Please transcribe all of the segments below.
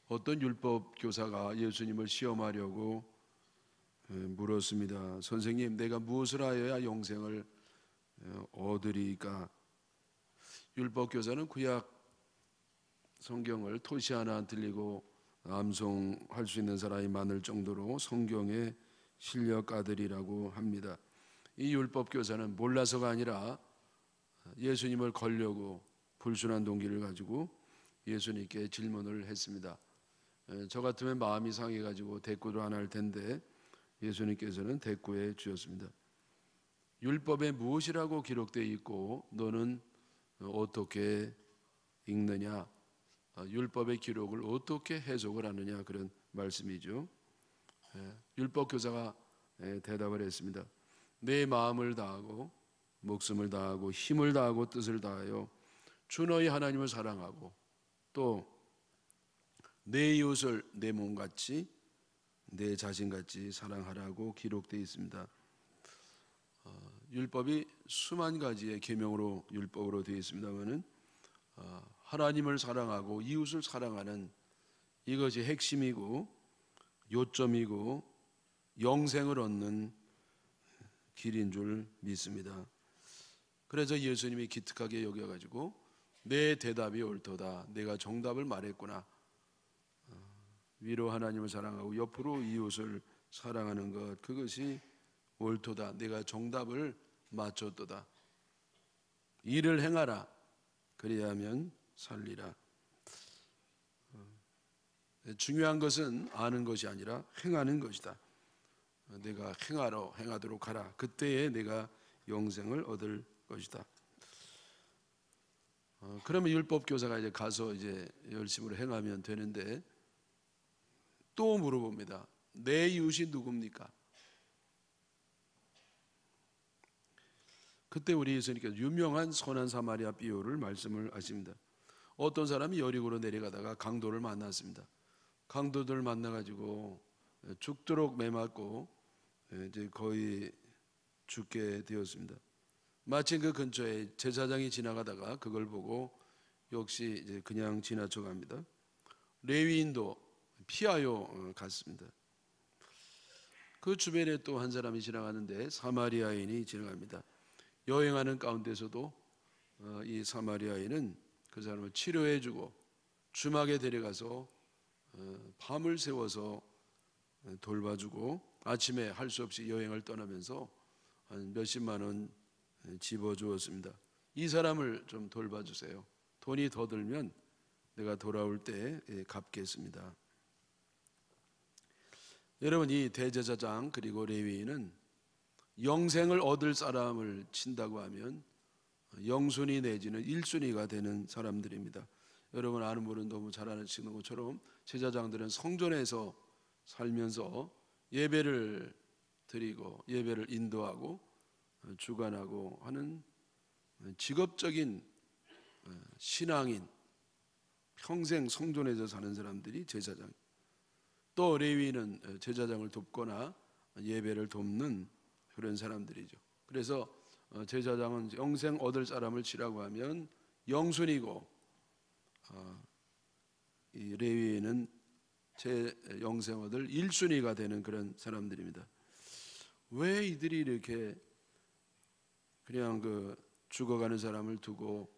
어떤 율법 교사가 예수님을 시험하려고 물었습니다. 선생님, 내가 무엇을 하여야 영생을 얻으리까? 율법 교사는 구약 성경을 토시 하나 안 틀리고 암송할 수 있는 사람이 많을 정도로 성경의 실력가들이라고 합니다. 이 율법 교사는 몰라서가 아니라 예수님을 걸려고 불순한 동기를 가지고 예수님께 질문을 했습니다. 저 같으면 마음이 상해가지고 대꾸도 안 할 텐데 예수님께서는 대꾸해 주셨습니다. 율법에 무엇이라고 기록되어 있고 너는 어떻게 읽느냐? 율법의 기록을 어떻게 해석을 하느냐, 그런 말씀이죠. 율법 교사가 대답을 했습니다. 내 마음을 다하고 목숨을 다하고 힘을 다하고 뜻을 다하여 주 너희 하나님을 사랑하고 또 내 이웃을 내 몸같이 내 자신같이 사랑하라고 기록되어 있습니다. 율법이 수만 가지의 계명으로 율법으로 되어 있습니다만은 하나님을 사랑하고 이웃을 사랑하는 이것이 핵심이고 요점이고 영생을 얻는 길인 줄 믿습니다. 그래서 예수님이 기특하게 여겨가지고 내 대답이 옳도다, 내가 정답을 말했구나, 위로 하나님을 사랑하고 옆으로 이웃을 사랑하는 것, 그것이 옳도다, 내가 정답을 맞췄도다, 이를 행하라, 그리하면 살리라. 중요한 것은 아는 것이 아니라 행하는 것이다. 내가 행하도록 하라. 그때에 내가 영생을 얻을 것이다. 그러면 율법 교사가 이제 가서 이제 열심으로 행하면 되는데 또 물어봅니다. 내 이웃이 누굽니까? 그때 우리 예수님께서 유명한 선한 사마리아 비유를 말씀을 하십니다. 어떤 사람이 여리고로 내려가다가 강도를 만났습니다. 강도들 만나가지고 죽도록 매맞고 이제 거의 죽게 되었습니다. 마침 그 근처에 제사장이 지나가다가 그걸 보고 역시 이제 그냥 지나쳐갑니다. 레위인도 피하여 갔습니다. 그 주변에 또 한 사람이 지나가는데 사마리아인이 지나갑니다. 여행하는 가운데서도 이 사마리아인은 그 사람을 치료해주고 주막에 데려가서 밤을 새워서 돌봐주고 아침에 할 수 없이 여행을 떠나면서 한 몇십만 원 집어주었습니다. 이 사람을 좀 돌봐주세요. 돈이 더 들면 내가 돌아올 때 갚겠습니다. 여러분, 이 대제사장 그리고 레위인은 영생을 얻을 사람을 친다고 하면 영순위 내지는 1순위가 되는 사람들입니다. 여러분 아는 분은 너무 잘 아시는 것처럼 제사장들은 성전에서 살면서 예배를 드리고 예배를 인도하고 주관하고 하는 직업적인 신앙인, 평생 성전에서 사는 사람들이 제사장, 또 레위인은 제사장을 돕거나 예배를 돕는 그런 사람들이죠. 그래서 제사장은 영생 얻을 사람을 치라고 하면 영순이고 이 레위인은 제 영생 얻을 1순위가 되는 그런 사람들입니다. 왜 이들이 이렇게 그냥 그 죽어가는 사람을 두고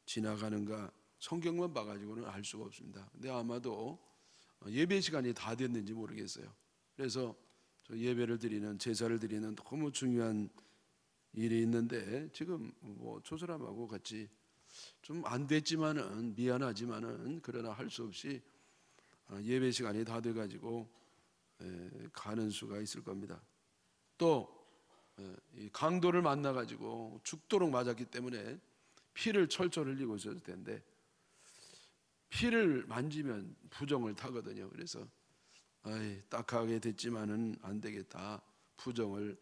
지나가는가? 성경만 봐가지고는 알 수가 없습니다. 근데 아마도 예배 시간이 다 됐는지 모르겠어요. 그래서 예배를 드리는, 제사를 드리는 너무 중요한 일이 있는데 지금 뭐 저 사람하고 같이 좀 안 됐지만은 미안하지만은 그러나 할 수 없이 예배 시간이 다 돼가지고 가는 수가 있을 겁니다. 또 강도를 만나가지고 죽도록 맞았기 때문에 피를 철철 흘리고 있었을 텐데 피를 만지면 부정을 타거든요. 그래서 딱하게 됐지만은 안 되겠다. 부정을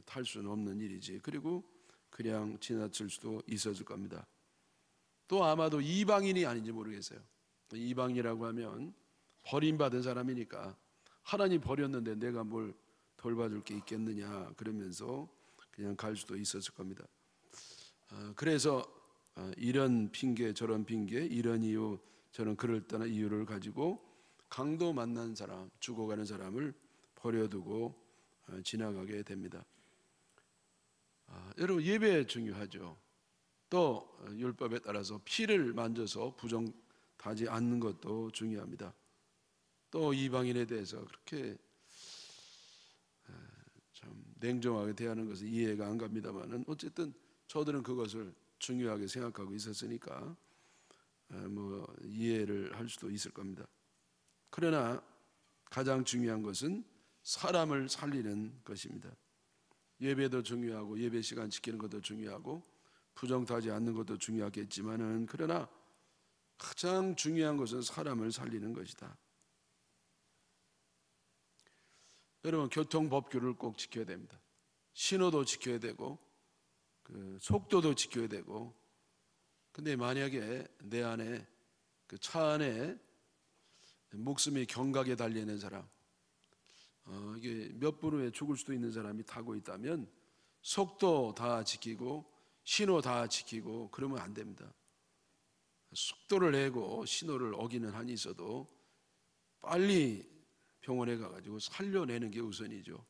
탈 수는 없는 일이지. 그리고 그냥 지나칠 수도 있었을 겁니다. 또 아마도 이방인이 아닌지 모르겠어요. 이방이라고 하면 버림받은 사람이니까 하나님 버렸는데 내가 뭘 돌봐줄 게 있겠느냐 그러면서 그냥 갈 수도 있었을 겁니다. 그래서 이런 핑계 저런 핑계 이런 이유 저는 그럴 때나 이유를 가지고 강도 만난 사람, 죽어가는 사람을 버려두고 지나가게 됩니다. 여러분, 예배 중요하죠. 또 율법에 따라서 피를 만져서 부정하지 않는 것도 중요합니다. 또 이방인에 대해서 그렇게 참 냉정하게 대하는 것은 이해가 안 갑니다만은, 어쨌든 저들은 그것을 중요하게 생각하고 있었으니까 이해를 할 수도 있을 겁니다. 그러나 가장 중요한 것은 사람을 살리는 것입니다. 예배도 중요하고 예배 시간 지키는 것도 중요하고 부정하지 않는 것도 중요하겠지만은, 그러나 가장 중요한 것은 사람을 살리는 것이다. 여러분, 교통법규를 꼭 지켜야 됩니다. 신호도 지켜야 되고 속도도 지켜야 되고. 근데 만약에 내 안에 차 안에 목숨이 경각에 달려있는 사람, 이게 몇 분 후에 죽을 수도 있는 사람이 타고 있다면 속도 다 지키고 신호 다 지키고 그러면 안 됩니다. 속도를 내고 신호를 어기는 한이 있어도 빨리 병원에 가가지고 살려내는 게 우선이죠.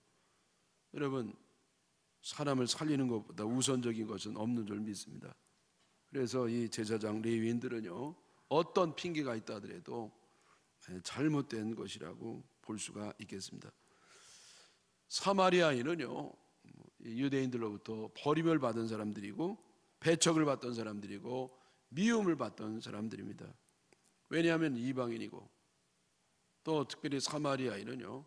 여러분, 사람을 살리는 것보다 우선적인 것은 없는 줄 믿습니다. 그래서 이 제사장 레위인들은요, 어떤 핑계가 있다 하더라도 잘못된 것이라고 볼 수가 있겠습니다. 사마리아인은요, 유대인들로부터 버림을 받은 사람들이고 배척을 받던 사람들이고 미움을 받던 사람들입니다. 왜냐하면 이방인이고, 또 특별히 사마리아인은요,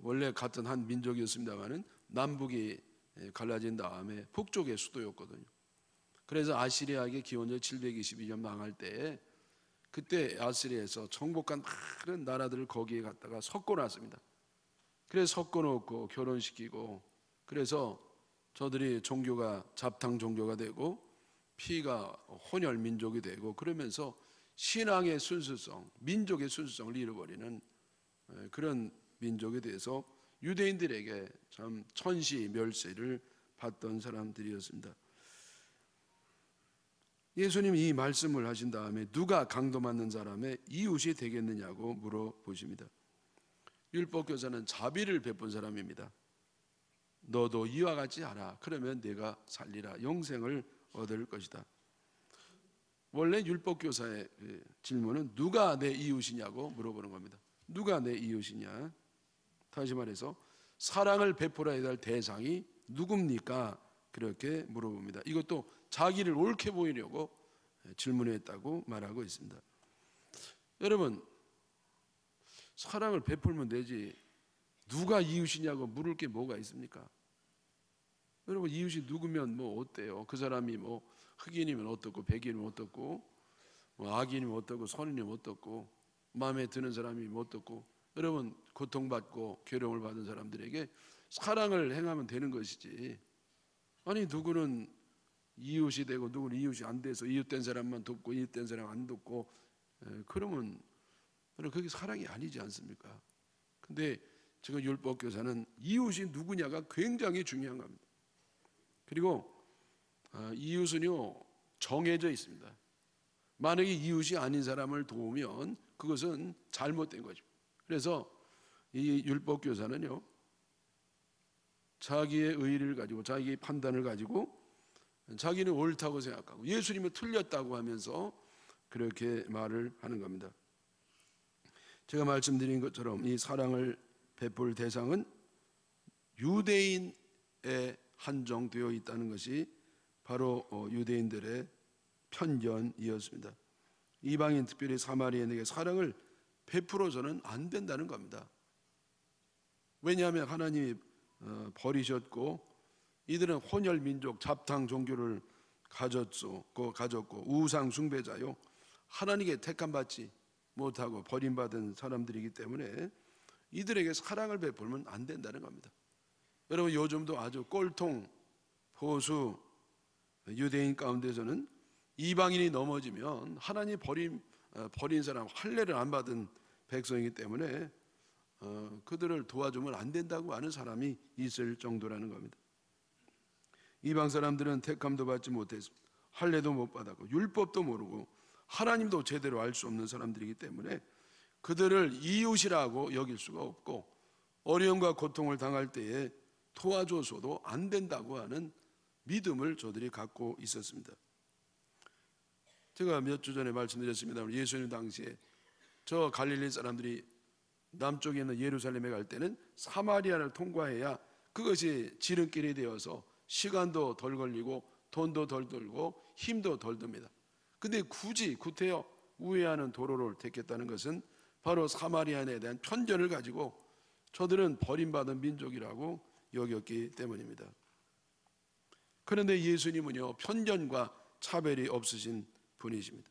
원래 같은 한 민족이었습니다마는 남북이 갈라진 다음에 북쪽의 수도였거든요. 그래서 아시리아에게 기원전 722년 망할 때에, 그때 아시리아에서 정복한 많은 나라들을 거기에 갖다가 섞어놨습니다. 그래서 섞어놓고 결혼시키고, 그래서 저들이 종교가 잡탕 종교가 되고 피가 혼혈 민족이 되고, 그러면서 신앙의 순수성, 민족의 순수성을 잃어버리는 그런 민족에 대해서 유대인들에게 참 천시 멸세를 받던 사람들이었습니다. 예수님이 이 말씀을 하신 다음에 누가 강도 맞는 사람의 이웃이 되겠느냐고 물어보십니다. 율법교사는 자비를 베푼 사람입니다. 너도 이와 같이 하라. 그러면 내가 살리라. 영생을 얻을 것이다. 원래 율법교사의 질문은 누가 내 이웃이냐고 물어보는 겁니다. 누가 내 이웃이냐? 다시 말해서 사랑을 베풀어야 할 대상이 누굽니까? 그렇게 물어봅니다. 이것도 자기를 옳게 보이려고 질문했다고 말하고 있습니다. 여러분, 사랑을 베풀면 되지 누가 이웃이냐고 물을 게 뭐가 있습니까? 여러분, 이웃이 누구면 뭐 어때요? 그 사람이 뭐 흑인이면 어떻고 백인이면 어떻고 뭐 악인이면 어떻고 선인이면 어떻고 마음에 드는 사람이면 어떻고. 여러분, 고통받고 괴로움을 받은 사람들에게 사랑을 행하면 되는 것이지, 아니 누구는 이웃이 되고 누구는 이웃이 안 돼서 이웃된 사람만 돕고 이웃된 사람 안 돕고 그러면 그게 사랑이 아니지 않습니까? 근데 지금 율법교사는 이웃이 누구냐가 굉장히 중요한 겁니다. 그리고 이웃은요 정해져 있습니다. 만약에 이웃이 아닌 사람을 도우면 그것은 잘못된 거죠. 그래서 이 율법교사는요 자기의 의의를 가지고 자기의 판단을 가지고 자기는 옳다고 생각하고 예수님은 틀렸다고 하면서 그렇게 말을 하는 겁니다. 제가 말씀드린 것처럼 이 사랑을 베풀 대상은 유대인에 한정되어 있다는 것이 바로 유대인들의 편견이었습니다. 이방인, 특별히 사마리아인에게 사랑을 베풀어서는 안 된다는 겁니다. 왜냐하면 하나님이 버리셨고 이들은 혼혈 민족, 잡탕 종교를 가졌고 우상 숭배자요, 하나님께 택함받지 못하고 버림받은 사람들이기 때문에 이들에게 사랑을 베풀면 안 된다는 겁니다. 여러분, 요즘도 아주 꼴통 보수 유대인 가운데서는 이방인이 넘어지면 하나님 버린 사람, 할례를 안 받은 백성이기 때문에 그들을 도와주면 안 된다고 하는 사람이 있을 정도라는 겁니다. 이방 사람들은 택함도 받지 못했습니다. 할례도 못 받았고 율법도 모르고 하나님도 제대로 알 수 없는 사람들이기 때문에 그들을 이웃이라고 여길 수가 없고 어려움과 고통을 당할 때에 도와줘서도 안 된다고 하는 믿음을 저들이 갖고 있었습니다. 제가 몇 주 전에 말씀드렸습니다. 예수님 당시에 저 갈릴리 사람들이 남쪽에 있는 예루살렘에 갈 때는 사마리아를 통과해야 그것이 지름길이 되어서 시간도 덜 걸리고 돈도 덜 들고 힘도 덜 듭니다. 근데 굳이 구태여 우회하는 도로를 택했다는 것은 바로 사마리아인에 대한 편견을 가지고 저들은 버림받은 민족이라고 여겼기 때문입니다. 그런데 예수님은요, 편견과 차별이 없으신 분이십니다.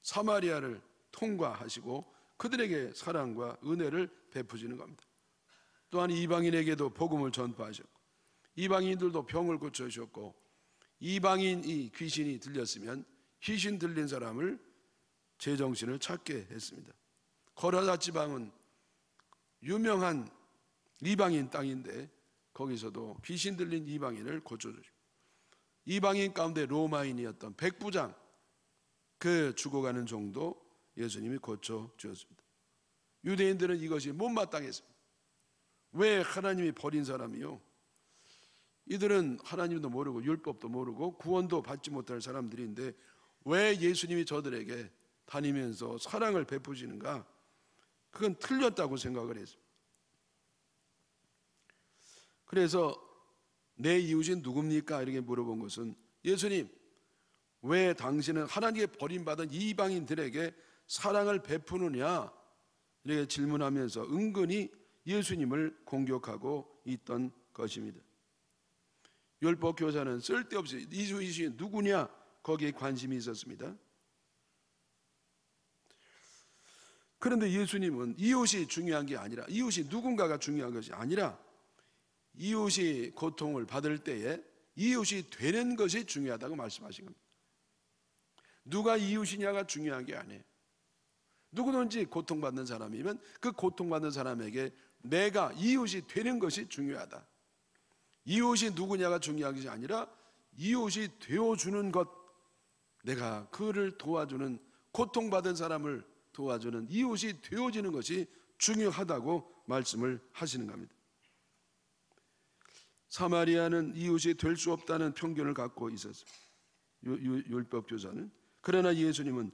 사마리아를 통과하시고 그들에게 사랑과 은혜를 베푸시는 겁니다. 또한 이방인에게도 복음을 전파하셨고 이방인들도 병을 고쳐주셨고 이방인이 귀신이 들렸으면 귀신 들린 사람을 제정신을 찾게 했습니다. 거라사 지방은 유명한 이방인 땅인데 거기서도 귀신 들린 이방인을 고쳐주십니다. 이방인 가운데 로마인이었던 백부장 그 죽어가는 정도 예수님이 고쳐주었습니다. 유대인들은 이것이 못마땅했습니다. 왜 하나님이 버린 사람이요? 이들은 하나님도 모르고 율법도 모르고 구원도 받지 못할 사람들인데 왜 예수님이 저들에게 다니면서 사랑을 베푸시는가? 그건 틀렸다고 생각을 했습니다. 그래서 내 이웃이 누굽니까? 이렇게 물어본 것은 예수님, 왜 당신은 하나님께 버림받은 이방인들에게 사랑을 베푸느냐? 이렇게 질문하면서 은근히 예수님을 공격하고 있던 것입니다. 율법 교사는 쓸데없이 이웃이 누구냐? 거기에 관심이 있었습니다. 그런데 예수님은 이웃이 중요한 게 아니라 이웃이 누군가가 중요한 것이 아니라 이웃이 고통을 받을 때에 이웃이 되는 것이 중요하다고 말씀하신 겁니다. 누가 이웃이냐가 중요한 게 아니에요. 누구든지 고통받는 사람이면 그 고통받는 사람에게 내가 이웃이 되는 것이 중요하다. 이웃이 누구냐가 중요한 것이 아니라 이웃이 되어주는 것, 내가 그를 도와주는, 고통받은 사람을 도와주는 이웃이 되어지는 것이 중요하다고 말씀을 하시는 겁니다. 사마리아는 이웃이 될 수 없다는 편견을 갖고 있었습니다. 율법 교사는. 그러나 예수님은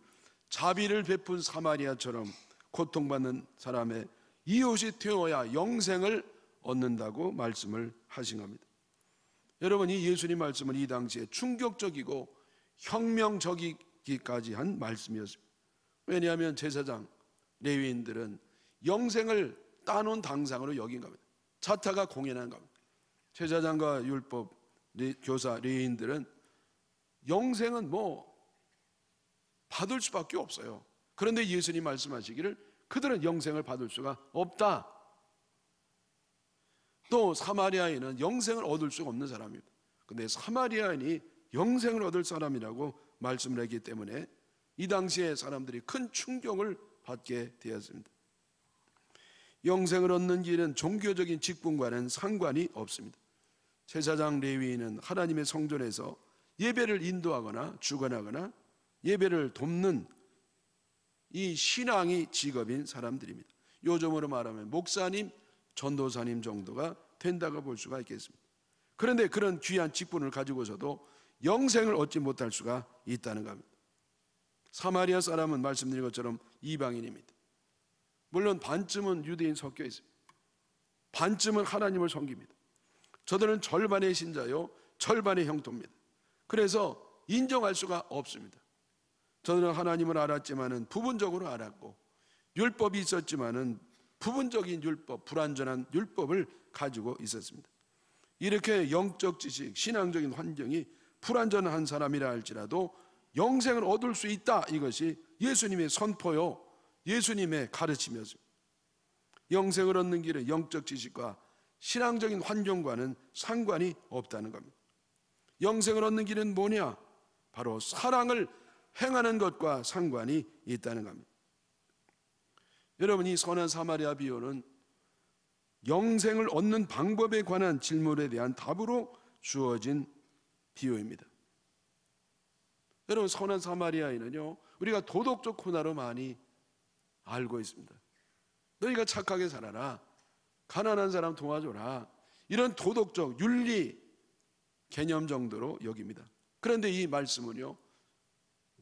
자비를 베푼 사마리아처럼 고통받는 사람의 이웃이 되어야 영생을 얻는다고 말씀을 하신 겁니다. 여러분, 이 예수님 말씀은 이 당시에 충격적이고 혁명적이기까지 한 말씀이었습니다. 왜냐하면 제사장, 레위인들은 영생을 따놓은 당상으로 여긴 겁니다. 자타가 공연한 겁니다. 제사장과 율법 교사, 레위인들은 영생은 받을 수밖에 없어요. 그런데 예수님 말씀하시기를 그들은 영생을 받을 수가 없다. 또 사마리아인은 영생을 얻을 수가 없는 사람입니다. 그런데 사마리아인이 영생을 얻을 사람이라고 말씀을 했기 때문에 이 당시에 사람들이 큰 충격을 받게 되었습니다. 영생을 얻는 길은 종교적인 직분과는 상관이 없습니다. 제사장 레위인은 하나님의 성전에서 예배를 인도하거나 주관하거나 예배를 돕는 이 신앙이 직업인 사람들입니다. 요즘으로 말하면 목사님, 전도사님 정도가 된다고 볼 수가 있겠습니다. 그런데 그런 귀한 직분을 가지고서도 영생을 얻지 못할 수가 있다는 겁니다. 사마리아 사람은 말씀드린 것처럼 이방인입니다. 물론 반쯤은 유대인 섞여 있습니다. 반쯤은 하나님을 섬깁니다. 저들은 절반의 신자요 절반의 형통입니다. 그래서 인정할 수가 없습니다. 저들은 하나님을 알았지만은 부분적으로 알았고 율법이 있었지만은 부분적인 율법, 불완전한 율법을 가지고 있었습니다. 이렇게 영적 지식, 신앙적인 환경이 불완전한 사람이라 할지라도 영생을 얻을 수 있다. 이것이 예수님의 선포요, 예수님의 가르침이었습니다. 영생을 얻는 길은 영적 지식과 신앙적인 환경과는 상관이 없다는 겁니다. 영생을 얻는 길은 뭐냐? 바로 사랑을 행하는 것과 상관이 있다는 겁니다. 여러분, 이 선한 사마리아 비유는 영생을 얻는 방법에 관한 질문에 대한 답으로 주어진 비유입니다. 여러분, 선한 사마리아인은요, 우리가 도덕적 코너로 많이 알고 있습니다. 너희가 착하게 살아라, 가난한 사람 도와줘라, 이런 도덕적 윤리 개념 정도로 여깁니다. 그런데 이 말씀은요,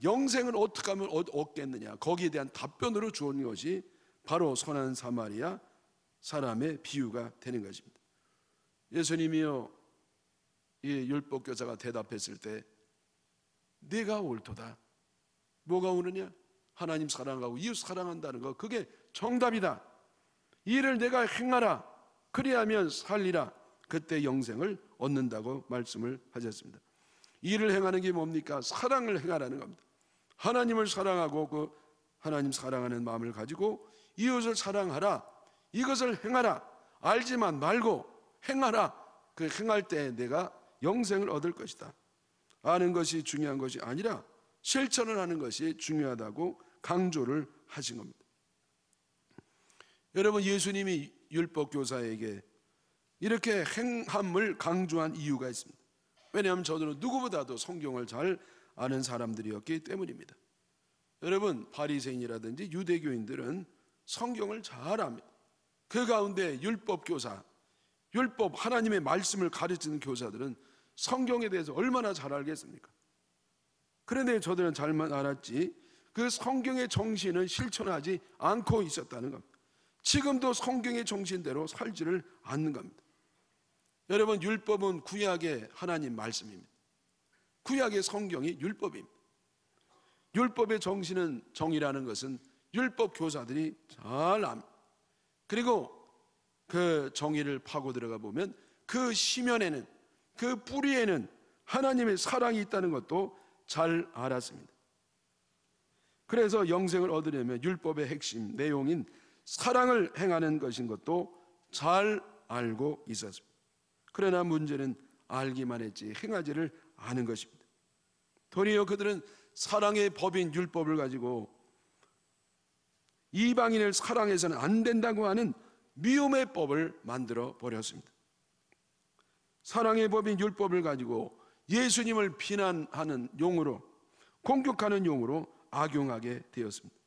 영생을 어떻게 하면 얻겠느냐, 거기에 대한 답변으로 주온 것이 바로 선한 사마리아 사람의 비유가 되는 것입니다. 예수님이요, 이 율법교사가 대답했을 때 네가 옳도다. 뭐가 옳으냐? 하나님 사랑하고 이웃 사랑한다는 거, 그게 정답이다. 이를 내가 행하라, 그리하면 살리라, 그때 영생을 얻는다고 말씀을 하셨습니다. 이를 행하는 게 뭡니까? 사랑을 행하라는 겁니다. 하나님을 사랑하고 그 하나님 사랑하는 마음을 가지고 이웃을 사랑하라, 이것을 행하라. 알지만 말고 행하라. 그 행할 때 내가 영생을 얻을 것이다. 아는 것이 중요한 것이 아니라 실천을 하는 것이 중요하다고 강조를 하신 겁니다. 여러분, 예수님이 율법교사에게 이렇게 행함을 강조한 이유가 있습니다. 왜냐하면 저들은 누구보다도 성경을 잘 아는 사람들이었기 때문입니다. 여러분, 바리새인이라든지 유대교인들은 성경을 잘 압니다. 그 가운데 율법교사, 율법 하나님의 말씀을 가르치는 교사들은 성경에 대해서 얼마나 잘 알겠습니까? 그런데 저들은 잘만 알았지 그 성경의 정신은 실천하지 않고 있었다는 겁니다. 지금도 성경의 정신대로 살지를 않는 겁니다. 여러분, 율법은 구약의 하나님 말씀입니다. 구약의 성경이 율법입니다. 율법의 정신은, 정의라는 것은 율법 교사들이 잘 압니다. 그리고 그 정의를 파고 들어가 보면 그 시면에는, 그 뿌리에는 하나님의 사랑이 있다는 것도 잘 알았습니다. 그래서 영생을 얻으려면 율법의 핵심 내용인 사랑을 행하는 것인 것도 잘 알고 있었습니다. 그러나 문제는 알기만 했지 행하지를 않은 것입니다. 도리어 그들은 사랑의 법인 율법을 가지고 이방인을 사랑해서는 안 된다고 하는 미움의 법을 만들어 버렸습니다. 사랑의 법인 율법을 가지고 예수님을 비난하는 용어로, 공격하는 용어로 악용하게 되었습니다.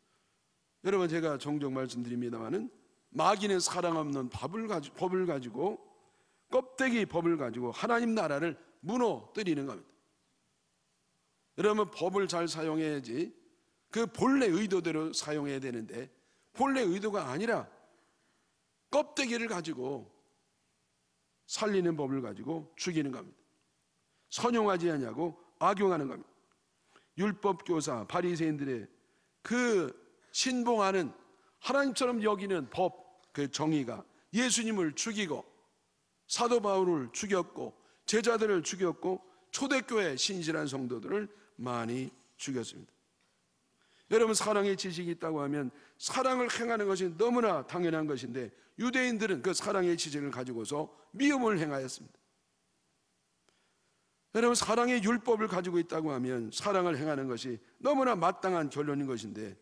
여러분, 제가 종종 말씀드립니다마는 마귀는 사랑 없는 법을 가지고, 껍데기 법을 가지고 하나님 나라를 무너뜨리는 겁니다. 여러분, 법을 잘 사용해야지 그 본래 의도대로 사용해야 되는데 본래 의도가 아니라 껍데기를 가지고 살리는 법을 가지고 죽이는 겁니다. 선용하지 않냐고 악용하는 겁니다. 율법교사 바리새인들의 그 신봉하는 하나님처럼 여기는 법, 그 정의가 예수님을 죽이고 사도 바울을 죽였고 제자들을 죽였고 초대교회 신실한 성도들을 많이 죽였습니다. 여러분, 사랑의 지식이 있다고 하면 사랑을 행하는 것이 너무나 당연한 것인데 유대인들은 그 사랑의 지식을 가지고서 미움을 행하였습니다. 여러분, 사랑의 율법을 가지고 있다고 하면 사랑을 행하는 것이 너무나 마땅한 결론인 것인데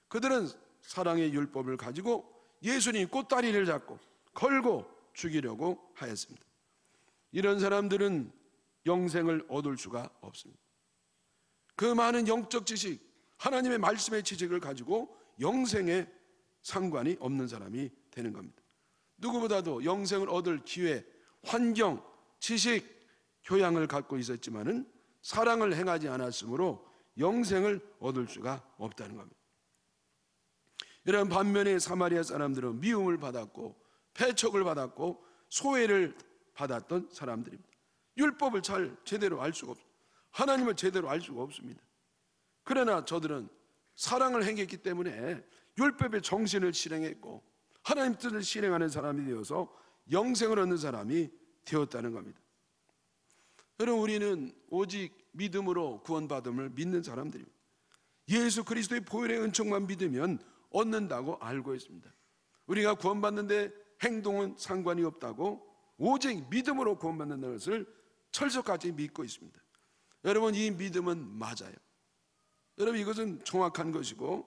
그들은 사랑의 율법을 가지고 예수님 꽃다리를 잡고 걸고 죽이려고 하였습니다. 이런 사람들은 영생을 얻을 수가 없습니다. 그 많은 영적 지식, 하나님의 말씀의 지식을 가지고 영생에 상관이 없는 사람이 되는 겁니다. 누구보다도 영생을 얻을 기회, 환경, 지식, 교양을 갖고 있었지만은 사랑을 행하지 않았으므로 영생을 얻을 수가 없다는 겁니다. 이런 반면에 사마리아 사람들은 미움을 받았고 배척을 받았고 소외를 받았던 사람들입니다. 율법을 제대로 알 수가 없습니다. 하나님을 제대로 알 수가 없습니다. 그러나 저들은 사랑을 행했기 때문에 율법의 정신을 실행했고 하나님 뜻을 실행하는 사람이 되어서 영생을 얻는 사람이 되었다는 겁니다. 여러분, 우리는 오직 믿음으로 구원받음을 믿는 사람들입니다. 예수 그리스도의 보혈의 은총만 믿으면 얻는다고 알고 있습니다. 우리가 구원받는데 행동은 상관이 없다고 오직 믿음으로 구원받는다는 것을 철석같이 믿고 있습니다. 여러분, 이 믿음은 맞아요. 여러분, 이것은 정확한 것이고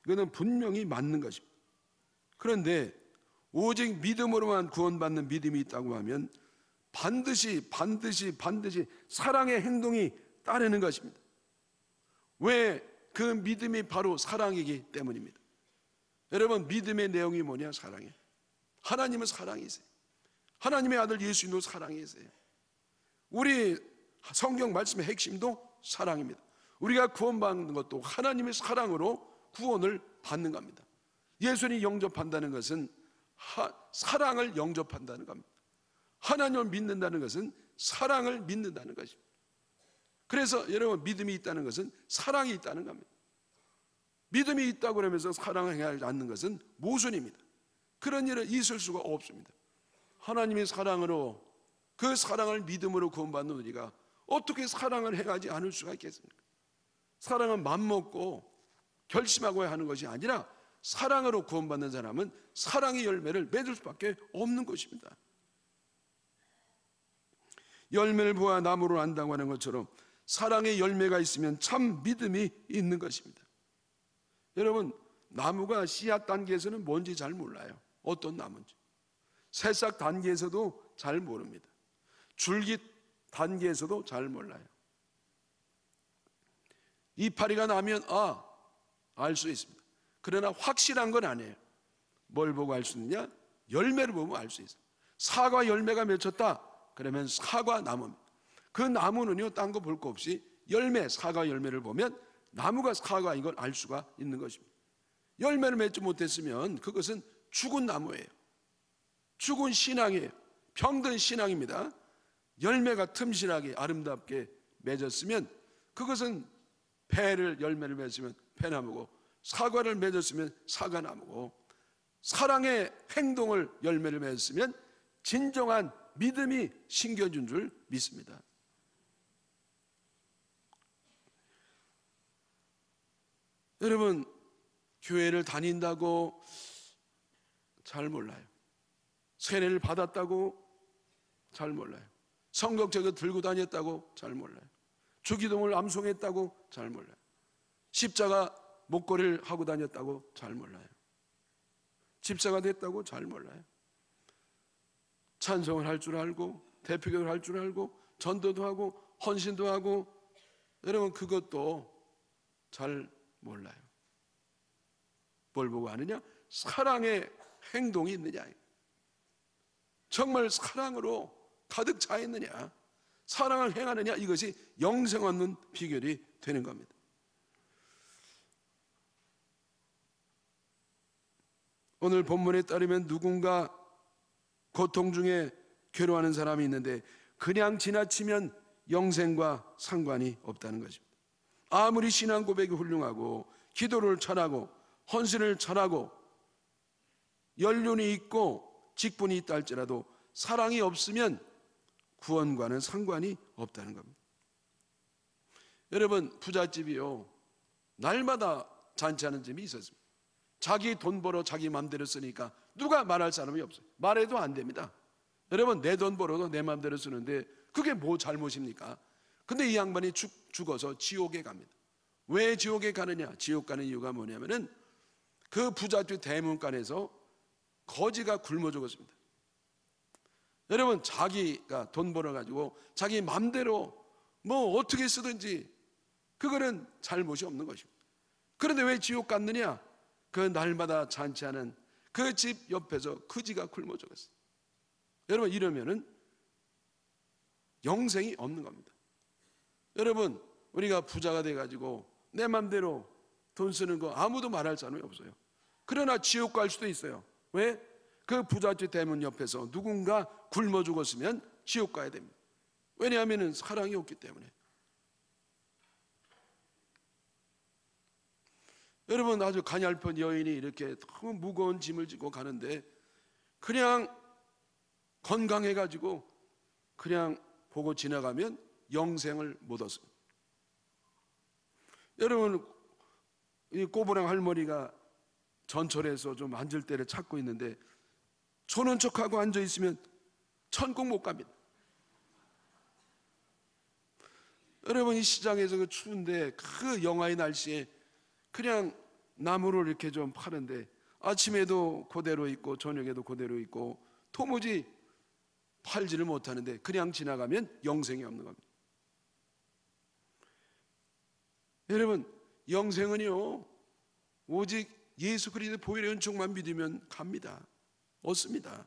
이거는 분명히 맞는 것입니다. 그런데 오직 믿음으로만 구원받는 믿음이 있다고 하면 반드시 사랑의 행동이 따르는 것입니다. 왜? 그 믿음이 바로 사랑이기 때문입니다. 여러분, 믿음의 내용이 뭐냐? 사랑이에요. 하나님은 사랑이세요. 하나님의 아들 예수님도 사랑이세요. 우리 성경 말씀의 핵심도 사랑입니다. 우리가 구원받는 것도 하나님의 사랑으로 구원을 받는 겁니다. 예수님이 영접한다는 것은 사랑을 영접한다는 겁니다. 하나님을 믿는다는 것은 사랑을 믿는다는 것입니다. 그래서 여러분, 믿음이 있다는 것은 사랑이 있다는 겁니다. 믿음이 있다고 그러면서 사랑을 행하지 않는 것은 모순입니다. 그런 일은 있을 수가 없습니다. 하나님의 사랑으로, 그 사랑을 믿음으로 구원받는 우리가 어떻게 사랑을 행하지 않을 수가 있겠습니까? 사랑은 맘먹고 결심하고 하는 것이 아니라 사랑으로 구원받는 사람은 사랑의 열매를 맺을 수밖에 없는 것입니다. 열매를 보아 나무를 안다고 하는 것처럼 사랑의 열매가 있으면 참 믿음이 있는 것입니다. 여러분, 나무가 씨앗 단계에서는 뭔지 잘 몰라요. 어떤 나무인지. 새싹 단계에서도 잘 모릅니다. 줄기 단계에서도 잘 몰라요. 이파리가 나면 알 수 있습니다. 그러나 확실한 건 아니에요. 뭘 보고 알 수 있느냐? 열매를 보면 알 수 있어요. 사과 열매가 맺혔다 그러면 사과 나무입니다. 그 나무는요, 딴 거 볼 거 없이 사과 열매를 보면 나무가 사과인 걸 알 수가 있는 것입니다. 열매를 맺지 못했으면 그것은 죽은 나무예요. 죽은 신앙이에요. 병든 신앙입니다. 열매가 틈실하게 아름답게 맺었으면 그것은 열매를 맺으면 배나무고, 사과를 맺었으면 사과나무고, 사랑의 행동을 열매를 맺었으면 진정한 믿음이 심겨준 줄 믿습니다. 여러분, 교회를 다닌다고 잘 몰라요. 세례를 받았다고 잘 몰라요. 성경책을 들고 다녔다고 잘 몰라요. 주기도문을 암송했다고 잘 몰라요. 십자가 목걸이를 하고 다녔다고 잘 몰라요. 집사가 됐다고 잘 몰라요. 찬송을 할 줄 알고, 대표교를 할 줄 알고, 전도도 하고, 헌신도 하고, 여러분, 그것도 잘 몰라요. 뭘 보고 아느냐? 사랑의 행동이 있느냐, 정말 사랑으로 가득 차 있느냐, 사랑을 행하느냐, 이것이 영생 얻는 비결이 되는 겁니다. 오늘 본문에 따르면 누군가 고통 중에 괴로워하는 사람이 있는데 그냥 지나치면 영생과 상관이 없다는 것입니다. 아무리 신앙 고백이 훌륭하고 기도를 잘하고 헌신을 잘하고 연륜이 있고 직분이 있다 할지라도 사랑이 없으면 구원과는 상관이 없다는 겁니다. 여러분, 부잣집이요, 날마다 잔치하는 집이 있었습니다. 자기 돈 벌어 자기 마음대로 쓰니까 누가 말할 사람이 없어요. 말해도 안 됩니다. 여러분, 내 돈 벌어도 내 마음대로 쓰는데 그게 뭐 잘못입니까? 근데 이 양반이 죽어서 지옥에 갑니다. 왜 지옥에 가느냐? 지옥 가는 이유가 뭐냐면은 그 부잣집 대문간에서 거지가 굶어 죽었습니다. 여러분, 자기가 돈 벌어가지고 자기 맘대로 뭐 어떻게 쓰든지 그거는 잘못이 없는 것입니다. 그런데 왜 지옥 갔느냐? 그 날마다 잔치하는 그 집 옆에서 거지가 굶어 죽었어요. 여러분, 이러면은 영생이 없는 겁니다. 여러분, 우리가 부자가 돼가지고 내 맘대로 돈 쓰는 거 아무도 말할 사람이 없어요. 그러나 지옥 갈 수도 있어요. 왜? 그 부잣집 대문 옆에서 누군가 굶어 죽었으면 지옥 가야 됩니다. 왜냐하면 사랑이 없기 때문에. 여러분, 아주 가냘픈 여인이 이렇게 너무 무거운 짐을 지고 가는데 그냥 건강해가지고 그냥 보고 지나가면 영생을 못 얻습니다. 여러분, 이 꼬부랑 할머니가 전철에서 좀 앉을 때를 찾고 있는데 초는 척하고 앉아있으면 천국 못 갑니다. 여러분, 이 시장에서 그 추운데 그 영하의 날씨에 그냥 나무를 이렇게 좀 파는데 아침에도 그대로 있고 저녁에도 그대로 있고 도무지 팔지를 못하는데 그냥 지나가면 영생이 없는 겁니다. 여러분, 영생은요 오직 예수 그리스도의 보혈의 은총만 믿으면 갑니다. 얻습니다.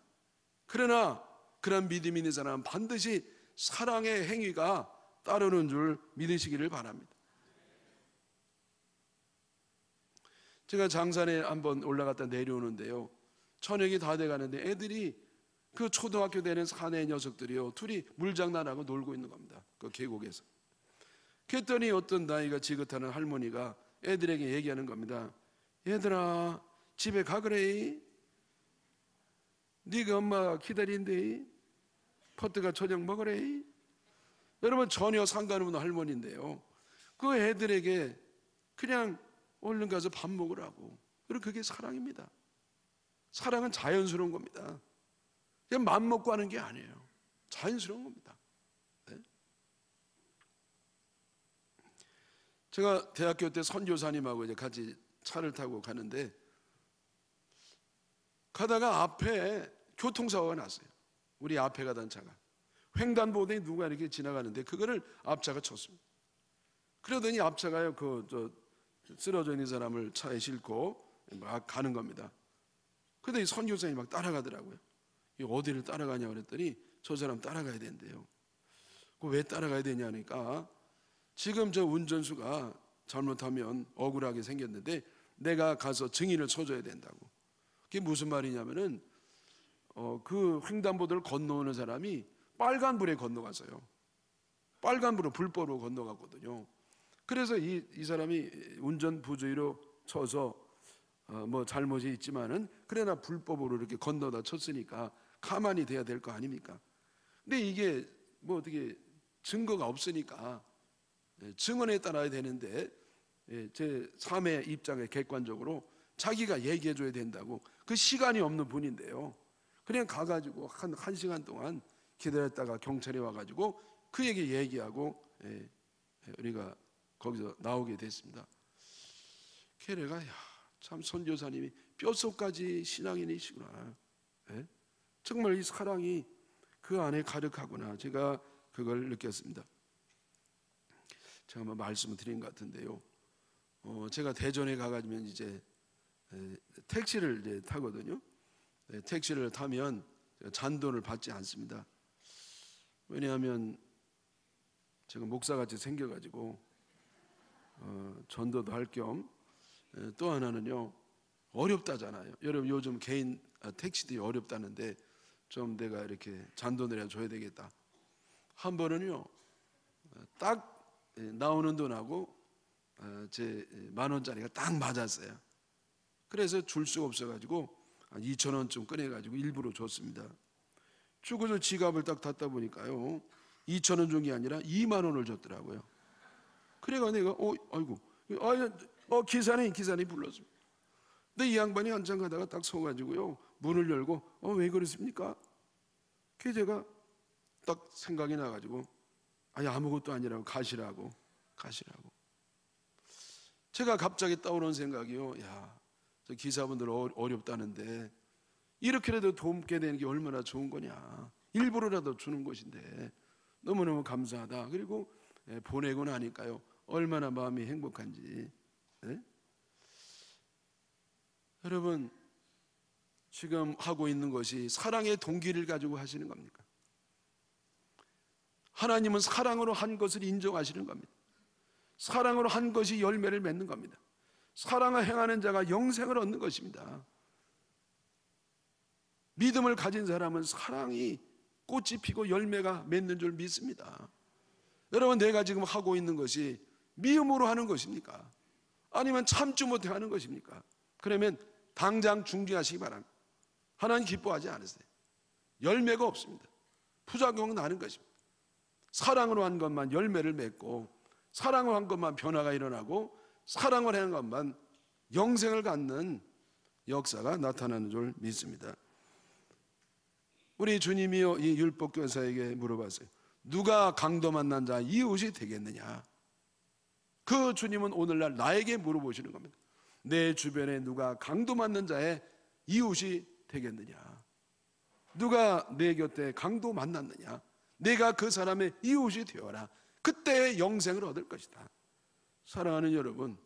그러나 그런 믿음이 있는 사람은 반드시 사랑의 행위가 따르는 줄 믿으시기를 바랍니다. 제가 장산에 한번 올라갔다 내려오는데요, 저녁이 다 돼가는데 애들이 그 초등학교 되는 사내 녀석들이요 둘이 물장난하고 놀고 있는 겁니다. 그 계곡에서. 그랬더니 어떤 나이가 지긋하는 할머니가 애들에게 얘기하는 겁니다. 얘들아, 집에 가그래. 네가 엄마가 기다린대. 퍼트가 저녁 먹으래. 여러분, 전혀 상관없는 할머니인데요, 그 애들에게 그냥 얼른 가서 밥 먹으라고. 그리고 그게 사랑입니다. 사랑은 자연스러운 겁니다. 그냥 맘 먹고 하는 게 아니에요. 자연스러운 겁니다. 네? 제가 대학교 때 선교사님하고 이제 같이 차를 타고 가는데, 가다가 앞에 교통사고가 났어요. 우리 앞에 가던 차가 횡단보도에 누가 이렇게 지나가는데 그거를 앞차가 쳤습니다. 그러더니 앞차가요 쓰러져 있는 사람을 차에 싣고 막 가는 겁니다. 그런데 이 선교사님이 막 따라가더라고요. 어디를 따라가냐 그랬더니 저 사람 따라가야 된대요. 왜 따라가야 되냐니까, 지금 저 운전수가 잘못하면 억울하게 생겼는데 내가 가서 증인을 서줘야 된다고. 그게 무슨 말이냐면은 그 횡단보도를 건너오는 사람이 빨간불에 건너가서요, 빨간불로 불법으로 건너갔거든요. 그래서 이 사람이 운전 부주의로 쳐서 뭐 잘못이 있지만은 그러나 불법으로 이렇게 건너다 쳤으니까 가만히 돼야 될 거 아닙니까? 근데 이게 뭐 어떻게 증거가 없으니까 증언에 따라야 되는데, 제 3의 입장에 객관적으로 자기가 얘기해 줘야 된다고. 그 시간이 없는 분인데요, 그냥 가가지고 한 시간 동안 기다렸다가 경찰이 와가지고 그에게 얘기하고 우리가 거기서 나오게 됐습니다. 걔네가 참 선교사님이 뼛속까지 신앙인이시구나. 정말 이 사랑이 그 안에 가득하구나. 제가 그걸 느꼈습니다. 제가 한번 말씀을 드린 것 같은데요, 제가 대전에 가가지고 이제 택시를 이제 타거든요. 택시를 타면 잔돈을 받지 않습니다. 왜냐하면 제가 목사같이 생겨가지고 전도도 할 겸, 또 하나는요 어렵다잖아요. 여러분, 요즘 개인 택시들이 어렵다는데 좀 내가 이렇게 잔돈을 줘야 되겠다. 한 번은요 딱 나오는 돈하고 제 10,000원짜리가 딱 맞았어요. 그래서 줄 수가 없어가지고 2,000원쯤 꺼내가지고 일부러 줬습니다. 주고서 지갑을 딱 닫다 보니까요 2,000원 준 게 아니라 20,000원을 줬더라고요. 그래가 내가 기사님 불렀습니다. 근데 이 양반이 한참 가다가 딱 서가지고요 문을 열고 왜 그러십니까? 그래서 제가 딱 생각이 나가지고 아무것도 아니라고 가시라고. 제가 갑자기 떠오른 생각이요, 저 기사분들 어렵다는데 이렇게라도 돕게 되는 게 얼마나 좋은 거냐. 일부러라도 주는 것인데 너무너무 감사하다. 그리고 보내고 나니까요 얼마나 마음이 행복한지. 여러분, 지금 하고 있는 것이 사랑의 동기를 가지고 하시는 겁니까? 하나님은 사랑으로 한 것을 인정하시는 겁니다. 사랑으로 한 것이 열매를 맺는 겁니다. 사랑을 행하는 자가 영생을 얻는 것입니다. 믿음을 가진 사람은 사랑이 꽃이 피고 열매가 맺는 줄 믿습니다. 여러분, 내가 지금 하고 있는 것이 미움으로 하는 것입니까? 아니면 참지 못해 하는 것입니까? 그러면 당장 중지하시기 바랍니다. 하나님 기뻐하지 않으세요. 열매가 없습니다. 부작용은 나는 것입니다. 사랑으로 한 것만 열매를 맺고, 사랑으로 한 것만 변화가 일어나고, 사랑을 하는 것만 영생을 갖는 역사가 나타나는 줄 믿습니다. 우리 주님이요 이 율법교사에게 물어봤어요. 누가 강도 만난 자 이웃이 되겠느냐? 그 주님은 오늘날 나에게 물어보시는 겁니다. 내 주변에 누가 강도 만난 자의 이웃이 되겠느냐? 누가 내 곁에 강도 만났느냐? 내가 그 사람의 이웃이 되어라. 그때 영생을 얻을 것이다. 사랑하는 여러분,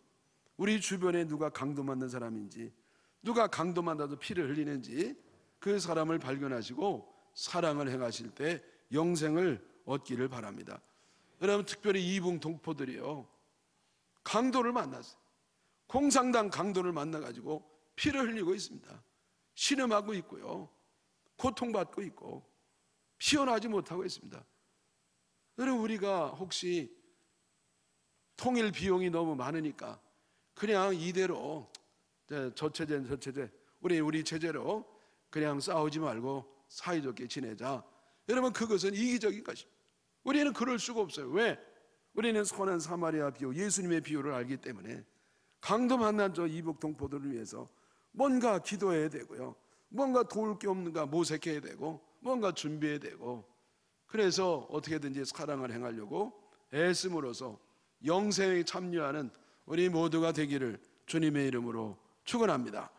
우리 주변에 누가 강도 맞는 사람인지, 누가 강도 맞아도 피를 흘리는지 그 사람을 발견하시고 사랑을 행하실 때 영생을 얻기를 바랍니다. 여러분, 특별히 이북 동포들이요, 강도를 만났어요. 공산당 강도를 만나가지고 피를 흘리고 있습니다. 신음하고 있고요, 고통받고 있고 피어나지 못하고 있습니다. 여러분, 우리가 혹시 통일 비용이 너무 많으니까 그냥 이대로 저 체제 우리 체제로 그냥 싸우지 말고 사이좋게 지내자, 여러분, 그것은 이기적인 것입니다. 우리는 그럴 수가 없어요. 왜? 우리는 선한 사마리아 비유, 예수님의 비유를 알기 때문에 강도 만난 저 이북 동포들을 위해서 뭔가 기도해야 되고요, 뭔가 도울 게 없는가 모색해야 되고, 뭔가 준비해야 되고, 그래서 어떻게든지 사랑을 행하려고 애씀으로써 영생에 참여하는 우리 모두가 되기를 주님의 이름으로 축원합니다.